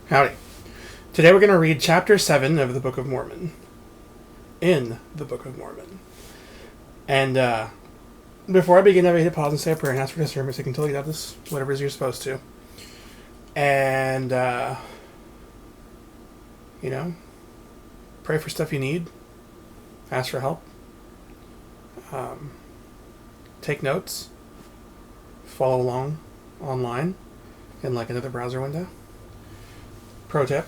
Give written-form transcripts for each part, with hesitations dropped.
Howdy. Today we're going to read chapter 7 of the Book of Mormon. In the Book of Mormon. And before I begin, I hit pause and say a prayer and ask for discernment so you can totally have this, whatever it is you're supposed to. And, pray for stuff you need. Ask for help. Take notes. Follow along online in like another browser window. Pro tip.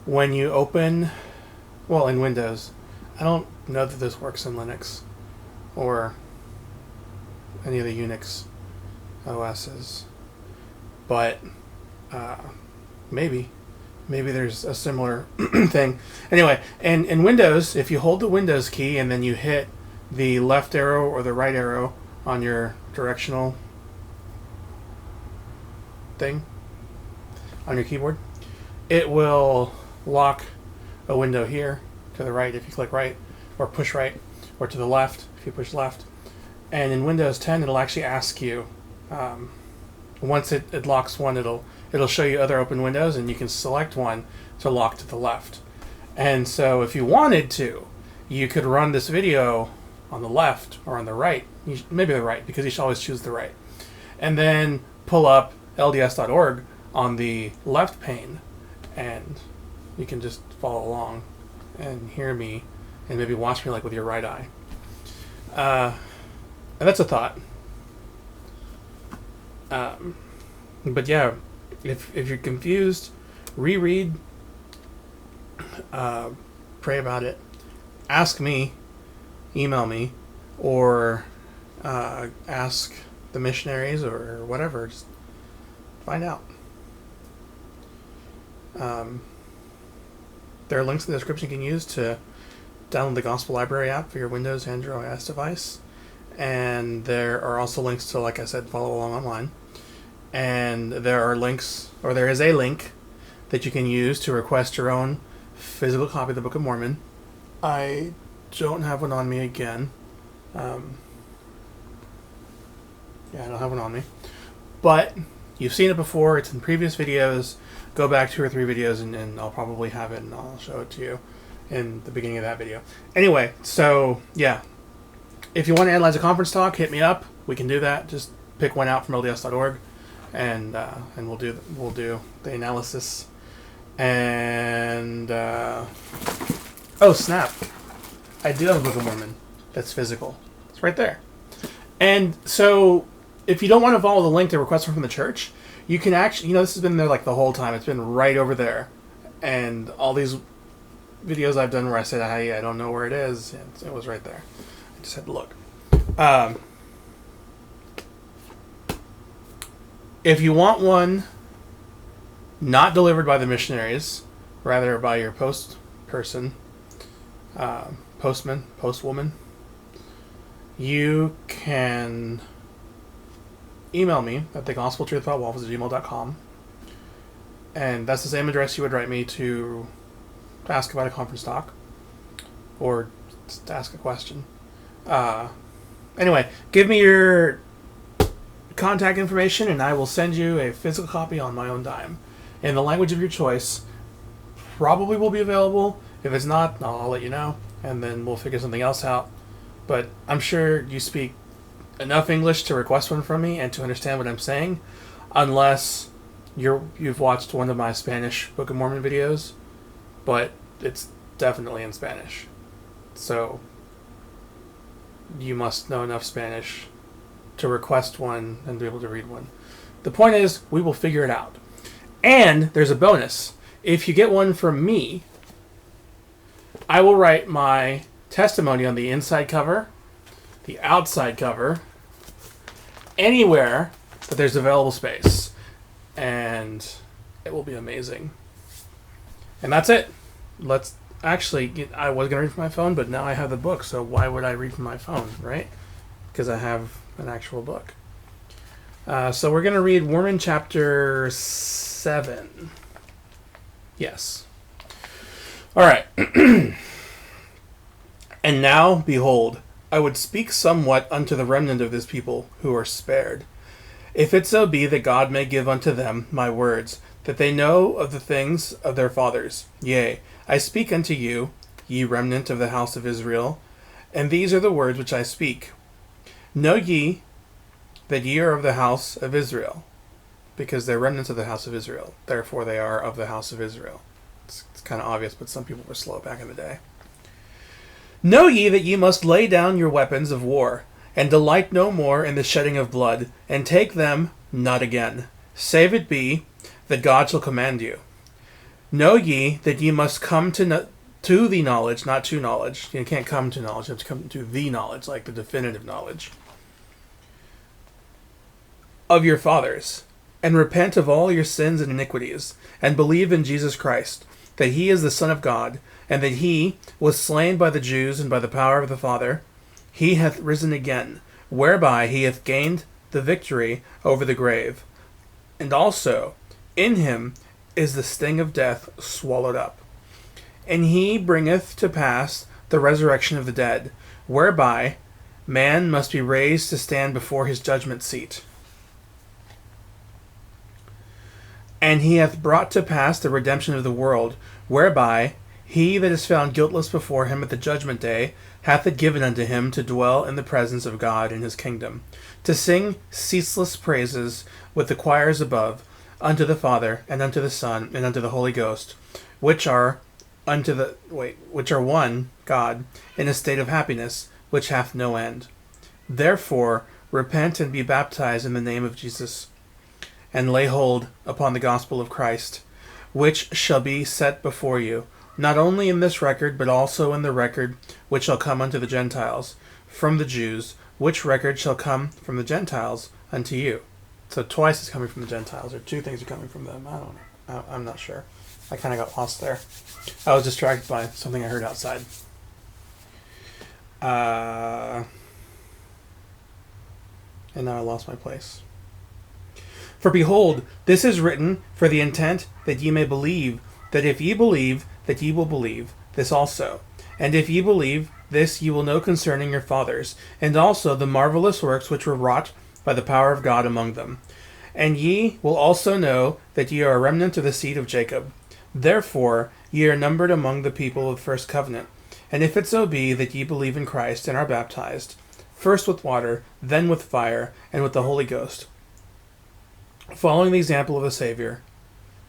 When you open, in Windows, I don't know that this works in Linux or any of the Unix OSs, but maybe there's a similar thing. Anyway, in Windows, if you hold the Windows key and then you hit the left arrow or the right arrow on your directional thing on your keyboard, it will lock a window here to the right if you click right, or push right, or to the left if you push left. And in Windows 10, it'll actually ask you, once it locks one, it'll show you other open windows, and you can select one to lock to the left. And so if you wanted to, you could run this video on the left or on the right, maybe the right, because you should always choose the right, and then pull up lds.org on the left pane, and you can just follow along and hear me and maybe watch me like with your right eye. And that's a thought. But yeah, if you're confused, reread, pray about it, ask me, email me, or ask the missionaries or whatever. Just find out. There are links in the description you can use to download the Gospel Library app for your Windows and your iOS device. And there are also links to, like I said, follow along online. And there is a link that you can use to request your own physical copy of the Book of Mormon. I don't have one on me again. I don't have one on me. But you've seen it before. It's in previous videos. Go back 2 or 3 videos and I'll probably have it and I'll show it to you in the beginning of that video. Anyway, so yeah. If you want to analyze a conference talk, hit me up. We can do that. Just pick one out from lds.org and we'll do the analysis. And oh snap. I do have a Book of Mormon that's physical. It's right there. And so if you don't want to follow the link to request one from the church, you can actually, this has been there like the whole time. It's been right over there. And all these videos I've done where I said, hey, I don't know where it is, it was right there. I just had to look. If you want one not delivered by the missionaries, rather by your postwoman, you can email me at thegospeltruthAboutwaffles@gmail.com, and that's the same address you would write me to ask about a conference talk or to ask a question. Anyway, give me your contact information and I will send you a physical copy on my own dime in the language of your choice. Probably will be available. If it's not, I'll let you know, and then we'll figure something else out. But I'm sure you speak enough English to request one from me and to understand what I'm saying, unless you've watched one of my Spanish Book of Mormon videos, but it's definitely in Spanish. So you must know enough Spanish to request one and be able to read one. The point is, we will figure it out. And there's a bonus. If you get one from me, I will write my testimony on the inside cover, the outside cover, anywhere that there's available space. And it will be amazing. And that's it. I was going to read from my phone, but now I have the book, so why would I read from my phone, right? Because I have an actual book. So we're going to read Mormon chapter 7. Yes. All right. And now, behold, I would speak somewhat unto the remnant of this people who are spared, if it so be that God may give unto them my words, that they know of the things of their fathers. Yea, I speak unto you, ye remnant of the house of Israel, and these are the words which I speak. Know ye that ye are of the house of Israel, because they're remnants of the house of Israel. Therefore they are of the house of Israel. It's kind of obvious, but some people were slow back in the day. Know ye that ye must lay down your weapons of war, and delight no more in the shedding of blood, and take them not again, save it be that God shall command you. Know ye that ye must come to the knowledge, not to knowledge. You can't come to knowledge, you have to come to the knowledge, like the definitive knowledge of your fathers, and repent of all your sins and iniquities, and believe in Jesus Christ, that he is the Son of God, and that he was slain by the Jews and by the power of the Father. He hath risen again, whereby he hath gained the victory over the grave. And also, in him is the sting of death swallowed up. And he bringeth to pass the resurrection of the dead, whereby man must be raised to stand before his judgment seat. And he hath brought to pass the redemption of the world, whereby he that is found guiltless before him at the judgment day hath it given unto him to dwell in the presence of God in his kingdom, to sing ceaseless praises with the choirs above, unto the Father, and unto the Son, and unto the Holy Ghost, which are one God, in a state of happiness which hath no end. Therefore repent and be baptized in the name of Jesus, and lay hold upon the gospel of Christ, which shall be set before you, not only in this record, but also in the record which shall come unto the Gentiles from the Jews, which record shall come from the Gentiles unto you. So twice is coming from the Gentiles, or two things are coming from them. I don't know. I'm not sure. I kind of got lost there. I was distracted by something I heard outside. And now I lost my place. For behold, this is written for the intent that ye may believe, that if ye believe, that ye will believe this also. And if ye believe this, ye will know concerning your fathers, and also the marvelous works which were wrought by the power of God among them. And ye will also know that ye are a remnant of the seed of Jacob. Therefore ye are numbered among the people of the first covenant. And if it so be that ye believe in Christ, and are baptized, first with water, then with fire, and with the Holy Ghost, following the example of the Savior,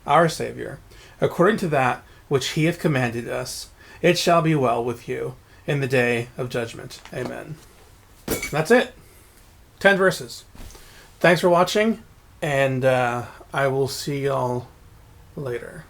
our Savior, according to that which he hath commanded us, it shall be well with you in the day of judgment. Amen. That's it. 10 verses. Thanks for watching, and I will see y'all later.